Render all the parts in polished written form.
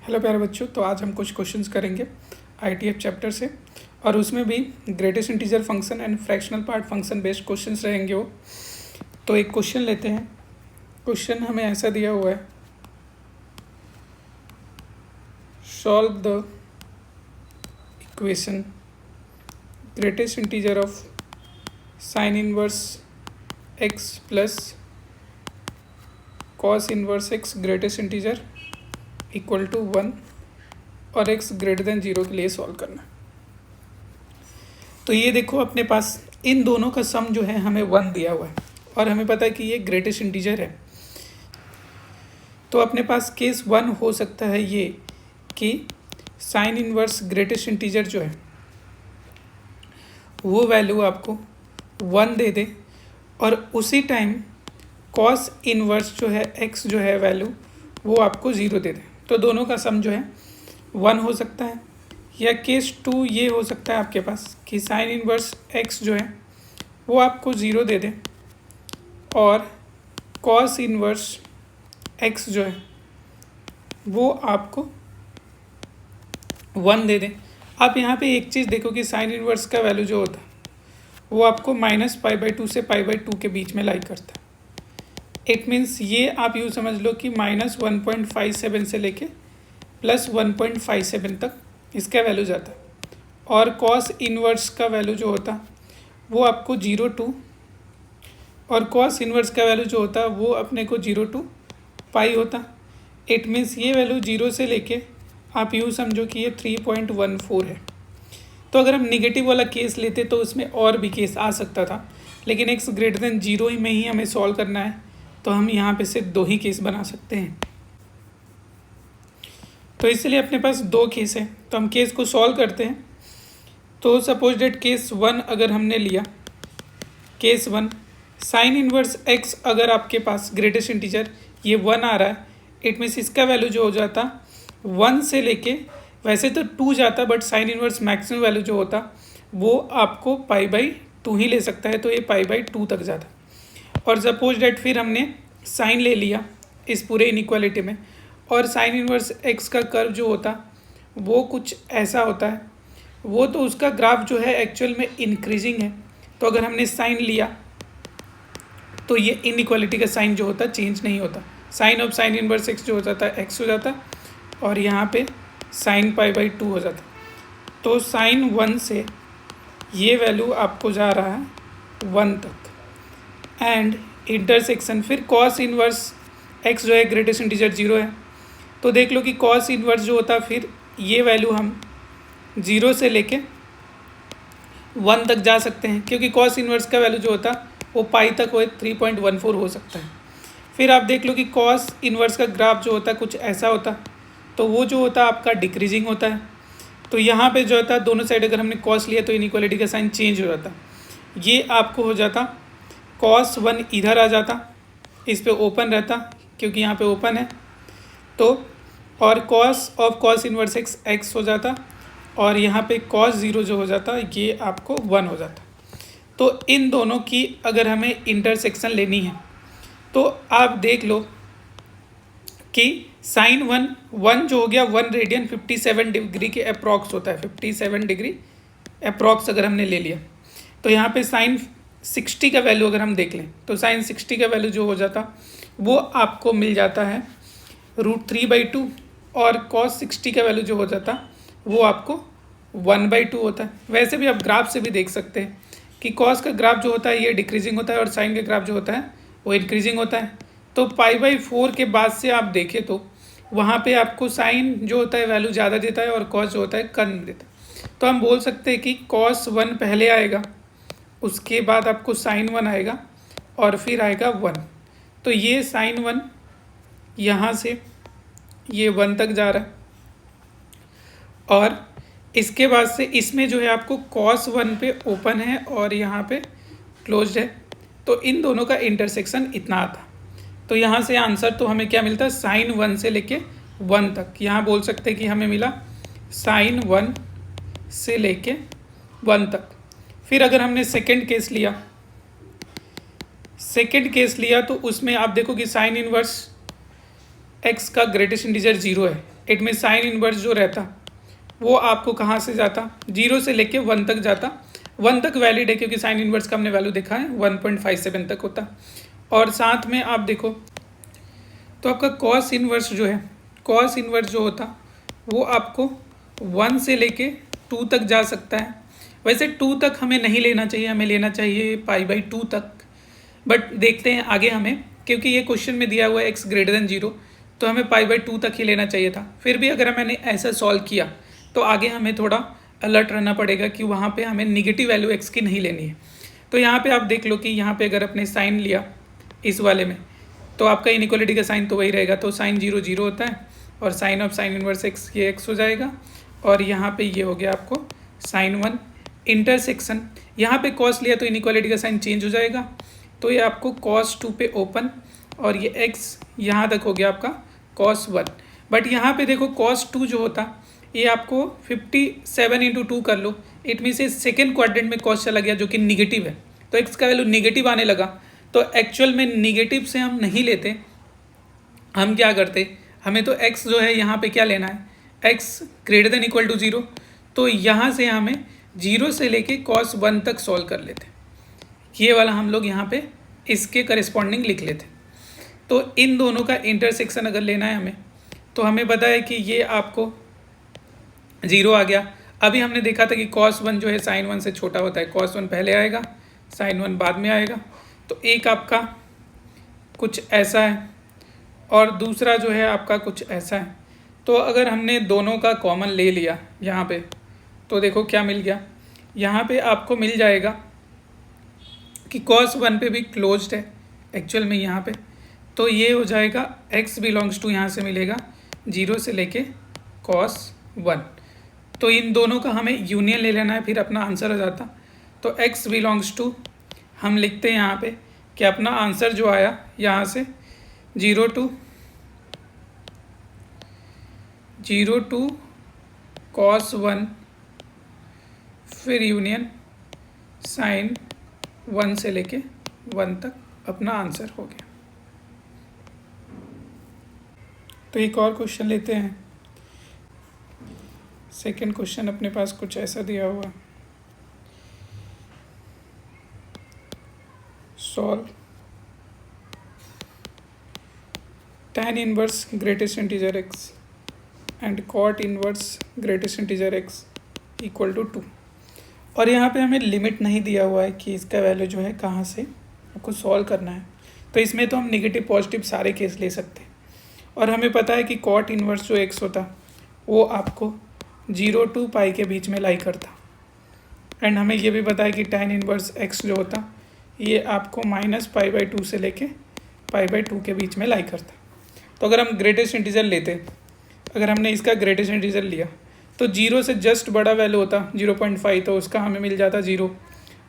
Hello प्यारे बच्चों, तो आज हम कुछ क्वेश्चंस करेंगे आईटीएफ चैप्टर से और उसमें भी greatest integer function and fractional part function based questions रहेंगे वो। तो एक क्वेश्चन लेते हैं। क्वेश्चन हमें ऐसा दिया हुआ है, solve the equation greatest integer of sine inverse x plus cos inverse x greatest integer equal to 1 और x ग्रेटर देन 0 के लिए सॉल्व करना। तो ये देखो, अपने पास इन दोनों का सम जो है हमें 1 दिया हुआ है और हमें पता है कि ये ग्रेटेस्ट इंटीजर है। तो अपने पास केस 1 हो सकता है ये कि साइन इनवर्स ग्रेटेस्ट इंटीजर जो है वो वैल्यू आपको 1 दे दे और उसी टाइम कॉस इनवर्स जो है x जो है वैल्यू वो आपको 0 दे दे। तो दोनों का सम जो है 1 हो सकता है, या केस 2 ये हो सकता है आपके पास कि साइन इनवर्स x जो है वो आपको 0 दे दे और कॉस इनवर्स x जो है वो आपको 1 दे दे। आप यहाँ पे एक चीज़ देखो कि साइन इनवर्स का वैल्यू जो होता है वो आपको -π/2 से π/2 के बीच में लाई करता है। इट मीन्स ये आप यूँ समझ लो कि -1.57 से लेके +1.57 तक इसका वैल्यू जाता है और कॉस इनवर्स का वैल्यू जो होता वो आपको 0 और कॉस इनवर्स का वैल्यू जो होता वो अपने को 0 to π होता। इट मीन्स ये वैल्यू 0 से लेके आप यूँ समझो कि ये 3.14 है। तो अगर हम निगेटिव वाला केस लेते तो उसमें और भी केस आ सकता था, लेकिन x ग्रेटर देन 0 में ही हमें सॉल्व करना है तो हम यहाँ पे सिर्फ 2 ही केस बना सकते हैं। तो इसलिए अपने पास 2 केस है, तो हम केस को सॉल्व करते हैं। तो सपोज डेट केस 1 अगर हमने लिया, केस 1 साइन इनवर्स x अगर आपके पास ग्रेटेस्ट इंटीजर ये 1 आ रहा है, इट मीन्स इसका वैल्यू जो हो जाता 1 से लेके वैसे तो 2 जाता, but sine inverse maximum value जो होता वो आपको π/2 ही ले सकता है, तो ये π/2 तक जाता। और सपोज डेट फिर हमने साइन ले लिया इस पूरे इनइक्वालिटी में और साइन इनवर्स x का कर्व जो होता वो कुछ ऐसा होता है, वो तो उसका ग्राफ जो है एक्चुअल में इंक्रीजिंग है। तो अगर हमने साइन लिया तो ये इनइक्वालिटी का साइन जो होता चेंज नहीं होता, sine of sine inverse x जो हो जाता है x हो जाता और यहाँ पे साइन π/2 हो जाता। तो साइन 1 से ये वैल्यू आपको जा रहा है 1 तक एंड इंटरसेक्शन फिर कॉस इनवर्स x जो है ग्रेटेस्ट इंटीजर 0 है। तो देख लो कि कॉस इनवर्स जो होता फिर ये वैल्यू हम 0 से लेके 1 तक जा सकते हैं, क्योंकि कॉस इनवर्स का वैल्यू जो होता वो पाई तक हो 3.14 हो सकता है। फिर आप देख लो कि कॉस इनवर्स का ग्राफ जो होता कुछ ऐसा होता, तो वो जो होता आपका डिक्रीजिंग होता है। तो यहाँ पे जो होता दोनों साइड अगर हमने कॉस लिया तो इनइक्वालिटी का साइन चेंज हो जाता, ये आपको हो जाता cos 1 इधर आ जाता, इस पे ओपन रहता क्योंकि यहाँ पे ओपन है, तो और cos of cos inverse x हो जाता और यहाँ पे cos 0 जो हो जाता ये आपको 1 हो जाता। तो इन दोनों की अगर हमें इंटरसेक्शन लेनी है तो आप देख लो कि साइन 1 जो हो गया 1 रेडियन 57 डिग्री के अप्रॉक्स होता है, 57 डिग्री अप्रॉक्स अगर हमने ले लिया तो यहाँ पे साइन 60 का वैल्यू अगर हम देख लें तो साइन 60 का वैल्यू जो हो जाता वो आपको मिल जाता है √3/2 और cos 60 का वैल्यू जो हो जाता वो आपको 1/2 होता है। वैसे भी आप ग्राफ से भी देख सकते हैं कि cos का ग्राफ जो होता है ये डिक्रीजिंग होता है और साइन का ग्राफ जो होता है वो इंक्रीजिंग होता है। तो π/4 के बाद से आप देखें तो वहाँ पे आपको साइन जो होता है वैल्यू ज़्यादा देता है और cos जो होता है कम देता है। तो हम बोल सकते हैं कि cos 1 पहले आएगा, उसके बाद आपको साइन 1 आएगा और फिर आएगा 1। तो ये साइन 1 यहाँ से ये 1 तक जा रहा है और इसके बाद से इसमें जो है आपको cos 1 पे ओपन है और यहाँ पे क्लोज्ड है, तो इन दोनों का इंटरसेक्शन इतना आता। तो यहाँ से आंसर तो हमें क्या मिलता है, साइन 1 से लेके 1 तक। यहाँ बोल सकते हैं कि हमें मिला साइन 1 से लेके 1 तक। फिर अगर हमने सेकंड केस लिया तो उसमें आप देखो कि साइन इनवर्स x का ग्रेटेस्ट इंटीजर 0 है, इट में साइन इनवर्स जो रहता वो आपको कहाँ से जाता, 0 से लेके 1 तक जाता। 1 तक वैलिड है क्योंकि साइन इनवर्स का हमने वैल्यू देखा है 1.57 तक होता। और साथ में आप देखो तो आपका कॉस इनवर्स जो है, कॉस इनवर्स जो होता वो आपको 1 से लेके 2 तक जा सकता है। वैसे 2 तक हमें नहीं लेना चाहिए, हमें लेना चाहिए π/2 तक, बट देखते हैं आगे हमें, क्योंकि ये क्वेश्चन में दिया हुआ है x>0 तो हमें π/2 तक ही लेना चाहिए था। फिर भी अगर मैंने ऐसा सॉल्व किया तो आगे हमें थोड़ा अलर्ट रहना पड़ेगा कि वहाँ पे हमें निगेटिव वैल्यू x की नहीं लेनी है। तो यहाँ पे आप देख लो कि यहाँ पे अगर अपने साइन लिया इस वाले में तो आपका इनइक्वालिटी का साइन तो वही रहेगा, तो साइन 0 0 होता है और sine of sine inverse x ये x हो जाएगा। और यहाँ पे ये हो गया आपको साइन 1 इंटरसेक्शन, यहाँ पे कॉस लिया तो इनइक्वालिटी का साइन चेंज हो जाएगा, तो ये आपको cos 2 पे ओपन और ये x यहाँ तक हो गया आपका cos 1। बट यहाँ पे देखो cos 2 जो होता ये आपको 57 × 2 कर लो, इट मीन से सेकेंड क्वाड्रेंट में cos चला गया जो कि निगेटिव है, तो x का वैल्यू निगेटिव आने लगा। तो एक्चुअल में निगेटिव से हम नहीं लेते, हम क्या करते, हमें तो x जो है यहाँ पे क्या लेना है, x = 0, तो यहाँ से हमें 0 से लेके cos 1 तक सॉल्व कर लेते, ये वाला हम लोग यहाँ पे इसके करस्पॉन्डिंग लिख लेते। तो इन दोनों का इंटरसेक्शन अगर लेना है हमें, तो हमें पता है कि ये आपको 0 आ गया। अभी हमने देखा था कि cos 1 जो है sin 1 से छोटा होता है, cos 1 पहले आएगा sin 1 बाद में आएगा। तो एक आपका कुछ ऐसा है और दूसरा जो है आपका कुछ ऐसा है। तो अगर हमने दोनों का कॉमन ले लिया यहाँ पे, तो देखो क्या मिल गया, यहाँ पे आपको मिल जाएगा कि cos 1 पे भी क्लोज्ड है एक्चुअल में यहाँ पे, तो ये हो जाएगा x यहाँ से मिलेगा 0 से लेके cos 1। तो इन दोनों का हमें यूनियन ले लेना है, फिर अपना आंसर हो जाता। तो x हम लिखते हैं यहाँ पे कि अपना आंसर जो आया यहाँ से 0 to cos 1 फिर यूनियन sin 1 से लेके 1 तक अपना आंसर हो गया। तो एक और क्वेश्चन लेते हैं। सेकंड क्वेश्चन अपने पास कुछ ऐसा दिया हुआ, solve tan inverse greatest integer x and cot inverse greatest integer x = 2। और यहाँ पे हमें लिमिट नहीं दिया हुआ है कि इसका वैल्यू जो है कहाँ से आपको सॉल्व करना है, तो इसमें तो हम नेगेटिव पॉजिटिव सारे केस ले सकते हैं। और हमें पता है कि cot इनवर्स जो x होता वो आपको 0 to π के बीच में लाई करता, एंड हमें ये भी पता है कि tan इनवर्स x जो होता ये आपको -π/2 से लेके π/2 के बीच में लाई करता। तो अगर हम ग्रेटेस्ट इंटीजर लेते, अगर हमने इसका ग्रेटेस्ट इंटीजर लिया तो 0 से जस्ट बड़ा वैल्यू होता 0.5, तो उसका हमें मिल जाता 0,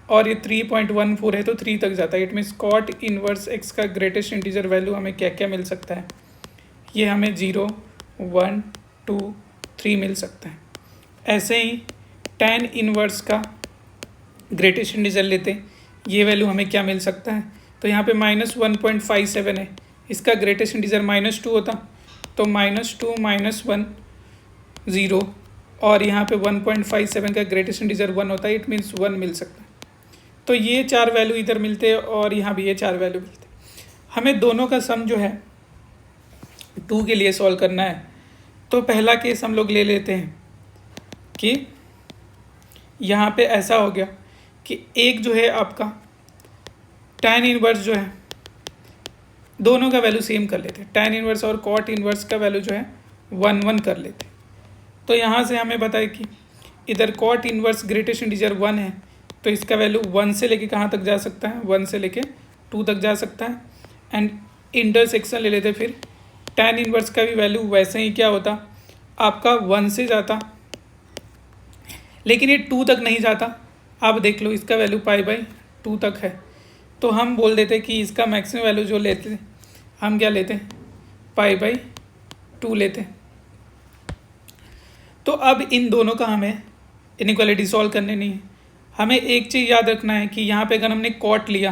और ये 3.14 है तो 3 तक जाता है। It means cot inverse x का ग्रेटेस्ट इंटीजर वैल्यू हमें क्या क्या मिल सकता है, ये हमें 0, 1, 2, 3 मिल सकता है। ऐसे ही tan इनवर्स का ग्रेटेस्ट इंटीजर लेते, ये वैल्यू हमें क्या मिल सकता है, तो यहाँ पे -1.57 है, इसका ग्रेटेस्ट इंटीजर -2 होता, तो -2 -1 0, और यहाँ पे 1.57 का ग्रेटेस्ट इंटीजर 1 होता है, इट मीन्स 1 मिल सकता है। तो ये 4 वैल्यू इधर मिलते हैं और यहाँ भी ये 4 वैल्यू मिलते हैं। हमें दोनों का सम जो है 2 के लिए सॉल्व करना है। तो पहला केस हम लोग ले लेते हैं कि यहाँ पे ऐसा हो गया कि एक जो है आपका tan इनवर्स जो है, दोनों का वैल्यू सेम कर लेते हैं, tan इनवर्स और cot इनवर्स का वैल्यू जो है 1 1 कर लेते हैं। तो यहाँ से हमें पता है कि इधर cot इनवर्स ग्रेटेस्ट इंटीजर 1 है, तो इसका वैल्यू 1 से लेके कहाँ तक जा सकता है, 1 से लेके 2 तक जा सकता है। एंड इंटरसेक्शन ले लेते, फिर tan इनवर्स का भी वैल्यू वैसे ही क्या होता आपका 1 से जाता, लेकिन ये 2 तक नहीं जाता। आप देख लो इसका वैल्यू π/2 तक है, तो हम बोल देते कि इसका मैक्सिमम वैल्यू जो लेते हैं हम क्या लेते हैं, π/2 लेते हैं। तो अब इन दोनों का हमें इनइक्वालिटी सॉल्व करने नहीं है। हमें एक चीज़ याद रखना है कि यहाँ पे अगर हमने cot लिया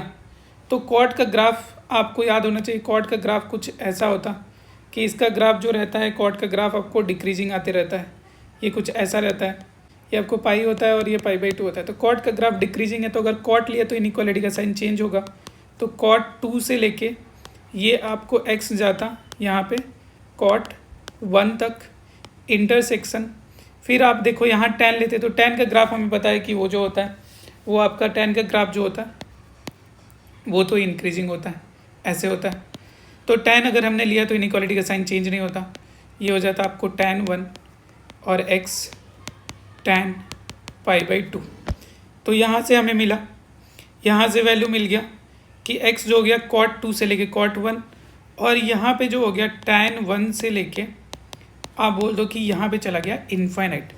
तो cot का ग्राफ आपको याद होना चाहिए, cot का ग्राफ कुछ ऐसा होता, कि इसका ग्राफ जो रहता है कॉट का ग्राफ आपको डिक्रीजिंग आते रहता है, ये कुछ ऐसा रहता है, ये आपको पाई होता है और ये पाई/2 होता है। तो कॉट का ग्राफ डिक्रीजिंग है, तो अगर कॉट लिया तो इनइक्वालिटी का साइन चेंज होगा। तो कॉट 2 से लेके ये आपको x जाता यहाँ पे कॉट 1 तक इंटरसेक्शन। फिर आप देखो यहाँ tan लेते तो tan का ग्राफ हमें पता है कि वो जो होता है वो आपका tan का ग्राफ जो होता है वो तो इंक्रीजिंग होता है, ऐसे होता है। तो tan अगर हमने लिया तो इनइक्वालिटी का साइन चेंज नहीं होता, ये हो जाता आपको tan 1 और x tan पाई/2। तो यहाँ से हमें मिला, यहाँ से वैल्यू मिल गया कि x जो हो गया cot 2 से लेके cot 1, और यहाँ पे जो हो गया tan 1 से लेके आप बोल दो कि यहाँ पे चला गया इनफाइनाइट।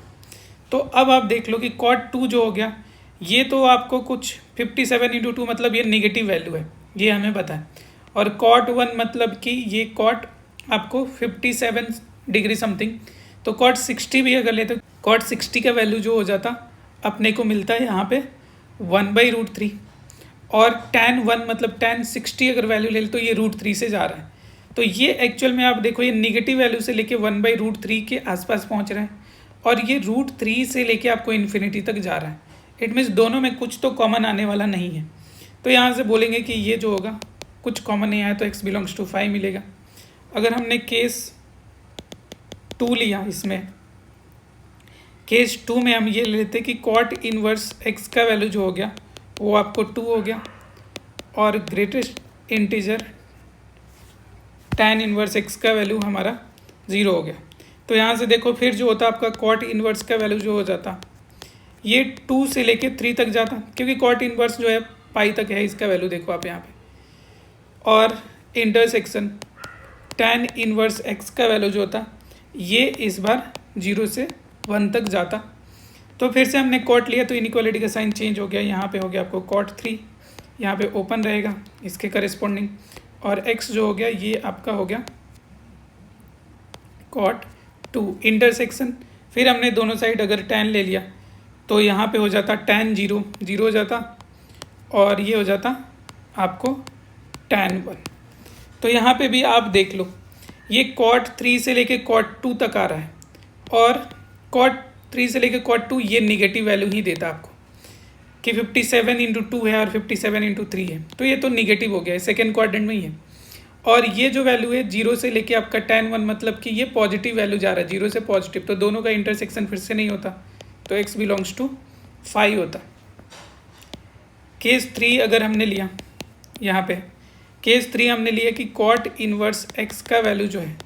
तो अब आप देख लो कि cot 2 जो हो गया ये तो आपको कुछ 57/2 मतलब ये नेगेटिव वैल्यू है, ये हमें पता है। और cot 1 मतलब कि ये cot आपको 57 डिग्री समथिंग। तो cot 60 भी अगर लेते तो cot 60 का वैल्यू जो हो जाता अपने को मिलता है यहाँ पे 1/√3। और tan 1 मतलब tan 60 अगर वैल्यू ले तो ये √3 से जा रहा है। तो ये एक्चुअल में आप देखो ये निगेटिव वैल्यू से लेके 1/√3 के आसपास पहुँच रहा है, और ये √3 से लेके आपको इन्फिनिटी तक जा रहा है। इट मीन्स दोनों में कुछ तो कॉमन आने वाला नहीं है। तो यहाँ से बोलेंगे कि ये जो होगा कुछ कॉमन नहीं आया तो x बिलोंग्स टू 5 मिलेगा। अगर हमने केस 2 लिया, इसमें केस 2 में हम ये लेते कि कॉट इनवर्स x का वैल्यू जो हो गया वो आपको 2 हो गया, और greatest integer tan inverse x का वैल्यू हमारा 0 हो गया। तो यहाँ से देखो फिर जो होता आपका कॉट इनवर्स का वैल्यू जो हो जाता ये 2 से लेके 3 तक जाता, क्योंकि कॉट इनवर्स जो है पाई तक है, इसका वैल्यू देखो आप यहाँ पे। और इंटरसेक्शन tan इनवर्स x का वैल्यू जो होता ये इस बार 0 से 1 तक जाता। तो फिर से हमने कॉट लिया तो इनइक्वालिटी का साइन चेंज हो गया, यहाँ पे हो गया आपको cot 3, यहाँ पे ओपन रहेगा इसके करेस्पॉन्डिंग, और x जो हो गया ये आपका हो गया cot 2 इंटरसेक्शन। फिर हमने दोनों साइड अगर tan ले लिया तो यहाँ पे हो जाता tan 0 0 हो जाता, और ये हो जाता आपको tan 1। तो यहाँ पे भी आप देख लो ये cot 3 से लेके cot 2 तक आ रहा है, और cot 3 से लेके cot 2 ये निगेटिव वैल्यू ही देता आपको कि 57/2 है और 57/3 है, तो ये तो निगेटिव हो गया है, सेकेंड क्वाड्रेंट में ही है। और ये जो वैल्यू है 0 से लेके आपका tan 1 मतलब कि ये पॉजिटिव वैल्यू जा रहा है 0 से पॉजिटिव, तो दोनों का इंटरसेक्शन फिर से नहीं होता, तो x बिलोंग्स टू 5 होता। केस 3 अगर हमने लिया, यहाँ पे केस 3 हमने लिया कि कॉट इनवर्स x का वैल्यू जो है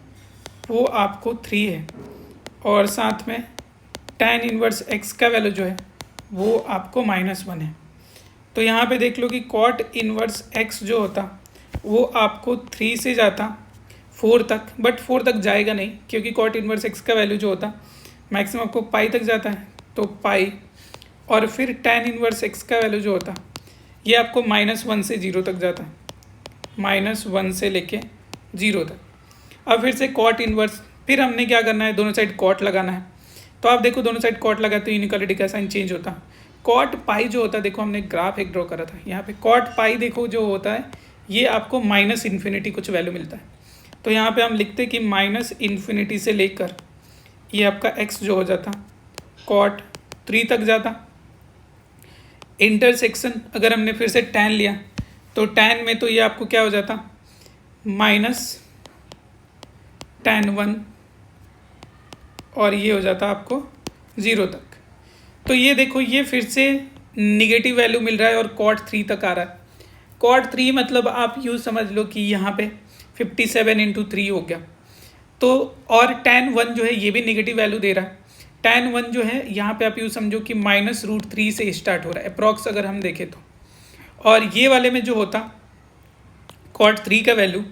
वो आपको 3 है, और साथ में tan इनवर्स x का वैल्यू जो है वो आपको -1 है। तो यहाँ पे देख लो कि कॉट इनवर्स x जो होता वो आपको 3 से जाता 4 तक, बट 4 तक जाएगा नहीं क्योंकि कॉट इनवर्स x का वैल्यू जो होता मैक्सिमम आपको पाई तक जाता है, तो पाई। और फिर tan इनवर्स x का वैल्यू जो होता ये आपको -1 से 0 तक जाता है, -1 से लेके 0 तक। अब फिर से कॉट इनवर्स, फिर हमने क्या करना है दोनों साइड कॉट लगाना है। तो आप देखो दोनों साइड कॉट लगाते तो इनइक्वालिटी का साइन चेंज होता। कॉट पाई जो होता है, देखो हमने ग्राफ एक ड्रॉ करा था, यहाँ पे कॉट पाई देखो जो होता है ये आपको -∞ कुछ वैल्यू मिलता है। तो यहाँ पे हम लिखते कि -∞ से लेकर ये आपका x जो हो जाता cot 3 तक जाता। इंटरसेक्शन अगर हमने फिर से tan लिया तो tan में तो ये आपको क्या हो जाता -tan 1, और ये हो जाता आपको 0 तक। तो ये देखो ये फिर से निगेटिव वैल्यू मिल रहा है और cot 3 तक आ रहा है। cot 3 मतलब आप यूँ समझ लो कि यहाँ पे 57/3 हो गया। तो और tan 1 जो है ये भी निगेटिव वैल्यू दे रहा है। tan 1 जो है यहाँ पे आप यूँ समझो कि -√3 से स्टार्ट हो रहा है अप्रॉक्स अगर हम देखें तो। और ये वाले में जो होता cot 3 का वैल्यु,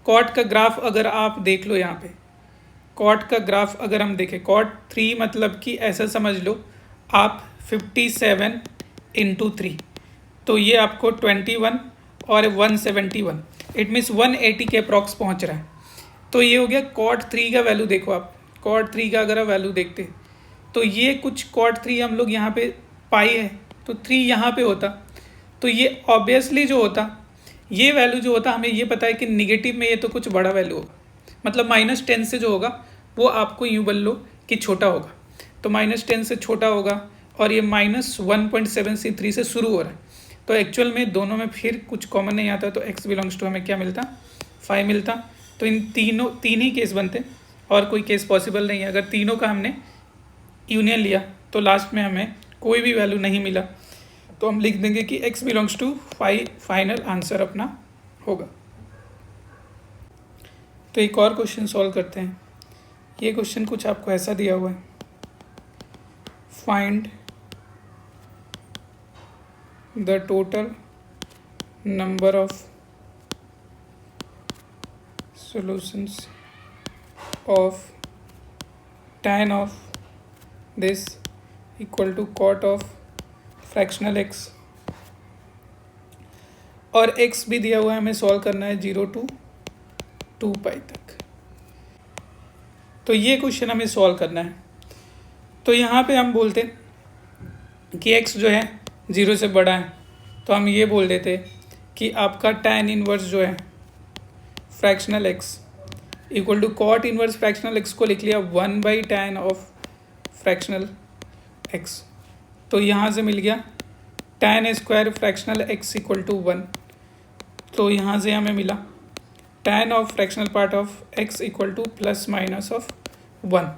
cot का ग्राफ अगर आप देख लो यहाँ पे, cot का ग्राफ अगर हम देखें cot 3 मतलब कि ऐसा समझ लो आप 57/3, तो ये आपको 21 और 171, इट मीन्स 180 के अप्रॉक्स पहुँच रहा है। तो ये हो गया cot 3 का वैल्यू। देखो आप cot 3 का अगर आप वैल्यू देखते तो ये कुछ cot 3 हम लोग यहाँ पे पाई है तो 3 यहाँ पे होता, तो ये ऑब्वियसली जो होता ये वैल्यू जो होता हमें ये पता है कि निगेटिव में ये तो कुछ बड़ा वैल्यू होगा, मतलब -10 से जो होगा वो आपको यूँ बोल लो कि छोटा होगा, तो -10 से छोटा होगा और ये -1.7C3 से शुरू हो रहा है। तो एक्चुअल में दोनों में फिर कुछ कॉमन नहीं आता, तो x बिलोंग्स टू हमें क्या मिलता, 5 मिलता। तो इन तीन ही केस बनते और कोई केस पॉसिबल नहीं है। अगर तीनों का हमने यूनियन लिया तो लास्ट में हमें कोई भी वैल्यू नहीं मिला, तो हम लिख देंगे कि x belongs to 5 final answer अपना होगा। तो एक और क्वेश्चन सॉल्व करते हैं। ये क्वेश्चन कुछ आपको ऐसा दिया हुआ है, find the total number of solutions of tan of this equal to cot of fractional x, और x भी दिया हुआ है, हमें सॉल्व करना है 0 to 2 पाई तक। तो ये क्वेश्चन हमें सॉल्व करना है। तो यहाँ पे हम बोलते कि x जो है 0 से बड़ा है, तो हम ये बोल देते कि आपका tan इनवर्स जो है fractional x equal to cot inverse fractional x को लिख लिया 1/tan ऑफ फ्रैक्शनल x। तो यहाँ से मिल गया tan square fractional x equal to 1। तो यहाँ से हमें मिला tan of fractional part of x equal to plus minus of 1।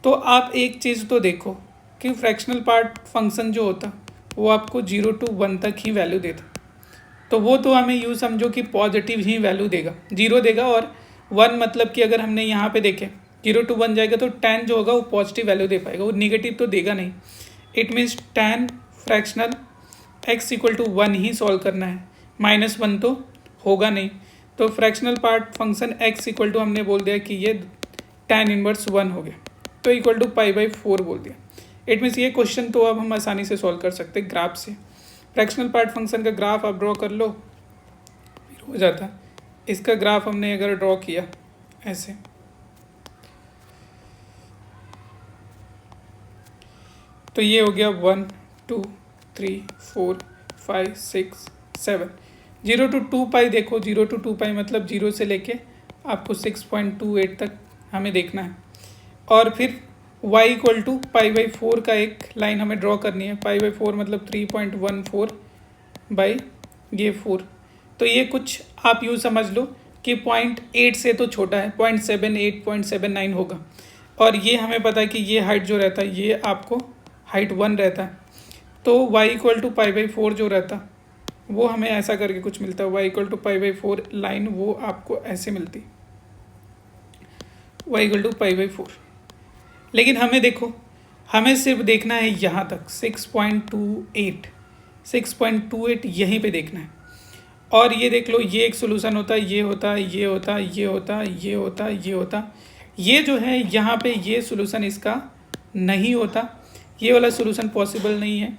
तो आप एक चीज़ तो देखो कि फ्रैक्शनल पार्ट फंक्शन जो होता वो आपको 0 to 1 तक ही वैल्यू देता, तो वो तो हमें यूँ समझो कि पॉजिटिव ही वैल्यू देगा, 0 देगा। और 1 मतलब कि अगर हमने यहाँ पे देखे 0 to 1 जाएगा तो tan जो होगा वो पॉजिटिव वैल्यू दे पाएगा, वो निगेटिव तो देगा नहीं। It means tan fractional x equal to 1 ही सॉल्व करना है, -1 तो होगा नहीं। तो fractional part function x equal to हमने बोल दिया कि ये tan इनवर्स 1 हो गया, तो इक्वल टू π/4 बोल दिया। इट मीन्स ये क्वेश्चन तो अब हम आसानी से सॉल्व कर सकते ग्राफ से। फ्रैक्शनल पार्ट फंक्शन का ग्राफ आप ड्रॉ कर लो, फिर हो जाता। इसका ग्राफ हमने अगर ड्रॉ किया ऐसे, तो ये हो गया 1 2 3 4 5 6 7। 0 to 2 पाई देखो, 0 to 2 पाई मतलब 0 से लेके आपको 6.28 तक हमें देखना है। और फिर y इक्वल टू π/4 का एक लाइन हमें ड्रॉ करनी है। π/4 मतलब 3.14/4। तो ये कुछ आप यूँ समझ लो कि 0.8 से तो छोटा है, 0.78 0.79 होगा। और ये हमें पता है कि ये हाइट जो रहता है ये आपको हाइट 1 रहता है, तो y इक्वल टू π/4 जो रहता वो हमें ऐसा करके कुछ मिलता है। y इक्वल टू π/4 लाइन वो आपको ऐसे मिलती, y इक्वल टू π/4। लेकिन हमें देखो, हमें सिर्फ देखना है यहाँ तक 6.28 यहीं पे देखना है। और ये देख लो, ये एक सोल्यूशन होता है, ये होता है, ये होता है, ये होता है, ये होता है, ये होता। ये जो है यहाँ पे ये सोल्यूशन इसका नहीं होता, ये वाला सोल्यूशन पॉसिबल नहीं है,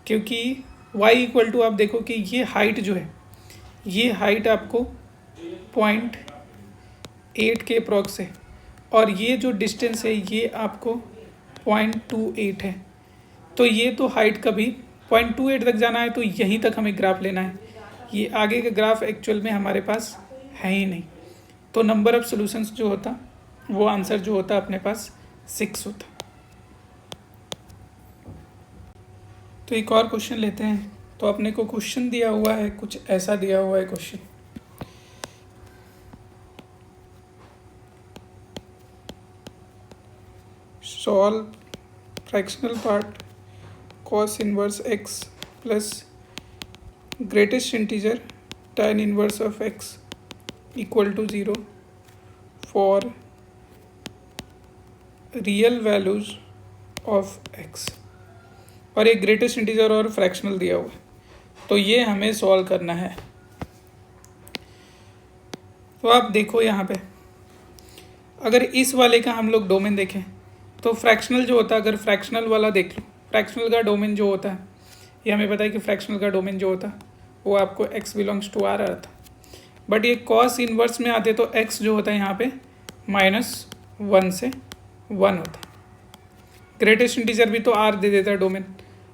क्योंकि y इक्वल टू आप देखो कि ये हाइट जो है ये हाइट आपको 0.8 के अप्रॉक्स है, और ये जो डिस्टेंस है ये आपको 0.28 है। तो ये तो हाइट कभी 0.28 तक जाना है, तो यहीं तक हमें ग्राफ लेना है। ये आगे का ग्राफ एक्चुअल में हमारे पास है ही नहीं, तो नंबर ऑफ सॉल्यूशंस जो होता वो आंसर जो होता अपने पास 6 होता। तो एक और क्वेश्चन लेते हैं। तो अपने को क्वेश्चन दिया हुआ है, कुछ ऐसा दिया हुआ है question, solve fractional part cos inverse x plus greatest integer tan inverse of x equal to 0 for real values of x। और एक ग्रेटेस्ट इंटीजर और फ्रैक्शनल दिया हुआ है, तो ये हमें सॉल्व करना है। तो आप देखो यहाँ पे, अगर इस वाले का हम लोग डोमेन देखें तो फ्रैक्शनल जो होता है, अगर फ्रैक्शनल वाला देख लो, फ्रैक्शनल का डोमेन जो होता है, ये हमें पता है कि फ्रैक्शनल का डोमेन जो होता है वो आपको x बिलोंग्स टू r आता। बट ये कॉस इनवर्स में आते तो x जो होता है यहाँ पे -1 से 1 होता है। ग्रेटेस्ट इंटीजर भी तो r दे देता है डोमेन,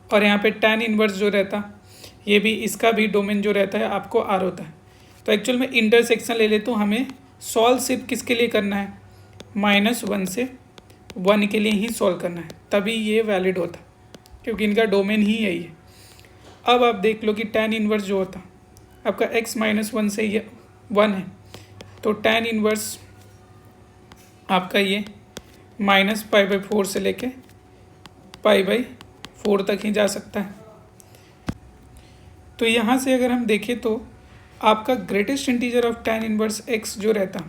और यहाँ पे tan इनवर्स जो रहता ये भी, इसका भी डोमेन जो रहता है आपको r होता है। तो एक्चुअल में इंटरसेक्शन ले ले तो हमें सॉल्व सिर्फ किसके लिए करना है, -1 से 1 के लिए ही सॉल्व करना है, तभी ये वैलिड होता, क्योंकि इनका डोमेन ही यही है। अब आप देख लो कि tan इनवर्स जो होता आपका x -1 से ये 1 है, तो tan इनवर्स आपका ये -π/4 से लेके π/4 तक ही जा सकता है। तो यहाँ से अगर हम देखें तो आपका greatest integer of tan inverse x जो रहता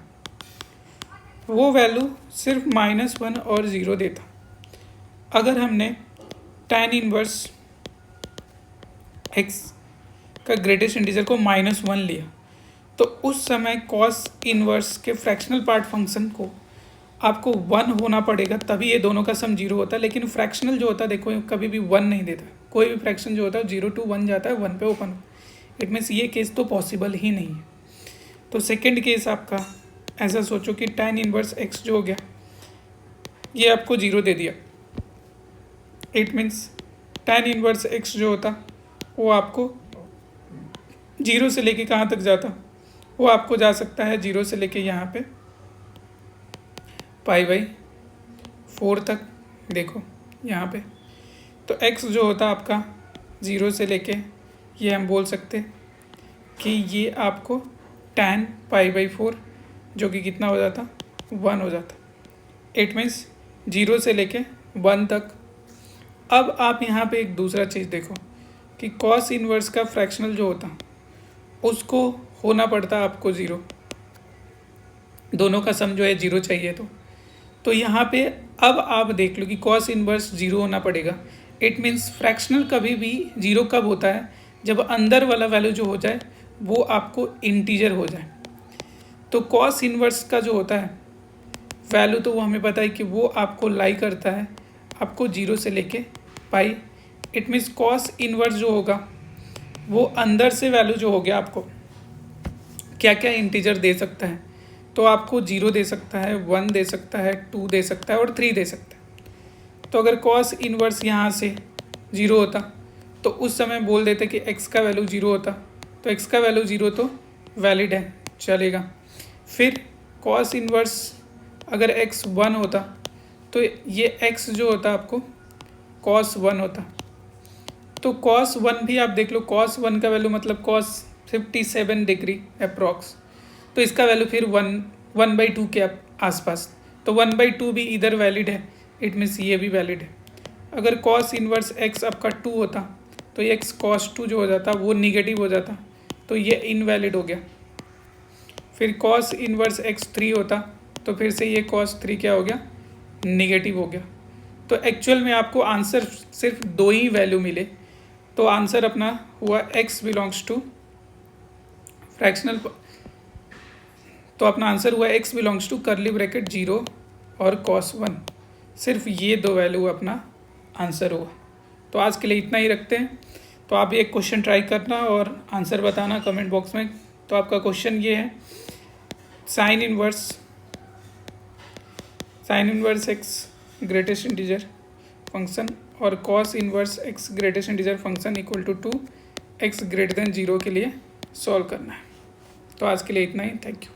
वो वैल्यू सिर्फ -1 और 0 देता। अगर हमने tan इनवर्स x का ग्रेटेस्ट इंटीजर को -1 लिया तो उस समय cos इनवर्स के फ्रैक्शनल पार्ट फंक्शन को आपको 1 होना पड़ेगा, तभी ये दोनों का सम 0 होता है। लेकिन फ्रैक्शनल जो होता है देखो कभी भी 1 नहीं देता, कोई भी फ्रैक्शन जो होता है 0 to 1 जाता है, 1 पे ओपन। इट मीन्स ये केस तो पॉसिबल ही नहीं है। तो सेकंड केस आपका ऐसा सोचो कि tan इनवर्स x जो हो गया ये आपको 0 दे दिया। It means tan inverse x जो होता वो आपको 0 से लेके कहाँ तक जाता, वो आपको जा सकता है 0 से लेके यहाँ पे π/4 तक। देखो यहाँ पे तो x जो होता आपका 0 से लेके ये हम बोल सकते कि ये आपको tan π/4 जो कि कितना हो जाता, 1 हो जाता। इट मीन्स 0 से लेके 1 तक। अब आप यहाँ पे एक दूसरा चीज़ देखो कि cos इनवर्स का फ्रैक्शनल जो होता उसको होना पड़ता आपको 0, दोनों का सम जो है 0 चाहिए। तो यहाँ पे अब आप देख लो कि cos इनवर्स 0 होना पड़ेगा। इट मीन्स फ्रैक्शनल कभी भी 0 कब होता है, जब अंदर वाला वैल्यू जो हो जाए वो आपको इंटीजर हो जाए। तो cos इनवर्स का जो होता है वैल्यू तो वो हमें पता है कि वो आपको लाई करता है आपको 0 से लेके पाई। इट मीन्स cos इनवर्स जो होगा वो अंदर से वैल्यू जो हो गया आपको क्या क्या इंटीजर दे सकता है, तो आपको 0 दे सकता है, 1 दे सकता है, 2 दे सकता है और 3 दे सकता है। तो अगर cos इनवर्स यहाँ से 0 होता तो उस समय बोल देते कि x का वैल्यू 0 होता, तो x का वैल्यू 0 तो वैलिड है, चलेगा। फिर cos इनवर्स अगर x 1 होता तो ये x जो होता आपको cos 1 होता। तो cos 1 भी आप देख लो, cos 1 का वैल्यू मतलब cos 57 डिग्री अप्रॉक्स, तो इसका वैल्यू फिर 1/2 के आसपास, तो 1/2 भी इधर वैलिड है। इट मीन्स ये भी वैलिड है। अगर cos इनवर्स x आपका 2 होता तो ये x cos 2 जो हो जाता वो निगेटिव हो जाता, तो ये इनवैलिड हो गया। फिर cos इनवर्स x 3 होता तो फिर से ये cos 3 क्या हो गया, निगेटिव हो गया। तो एक्चुअल में आपको आंसर सिर्फ 2 ही वैल्यू मिले, तो आंसर अपना हुआ x बिलोंग्स टू फ्रैक्शनल, तो अपना आंसर हुआ x belongs to curly bracket 0 और cos 1। सिर्फ ये 2 वैल्यू अपना आंसर हुआ। तो आज के लिए इतना ही रखते हैं। तो आप एक क्वेश्चन ट्राई करना और आंसर बताना कमेंट बॉक्स में। तो आपका क्वेश्चन ये है, sine inverse x greatest integer function और cos inverse x greatest integer function equal to 2x greater than 0 के लिए सॉल्व करना है। तो आज के लिए इतना ही, थैंक यू।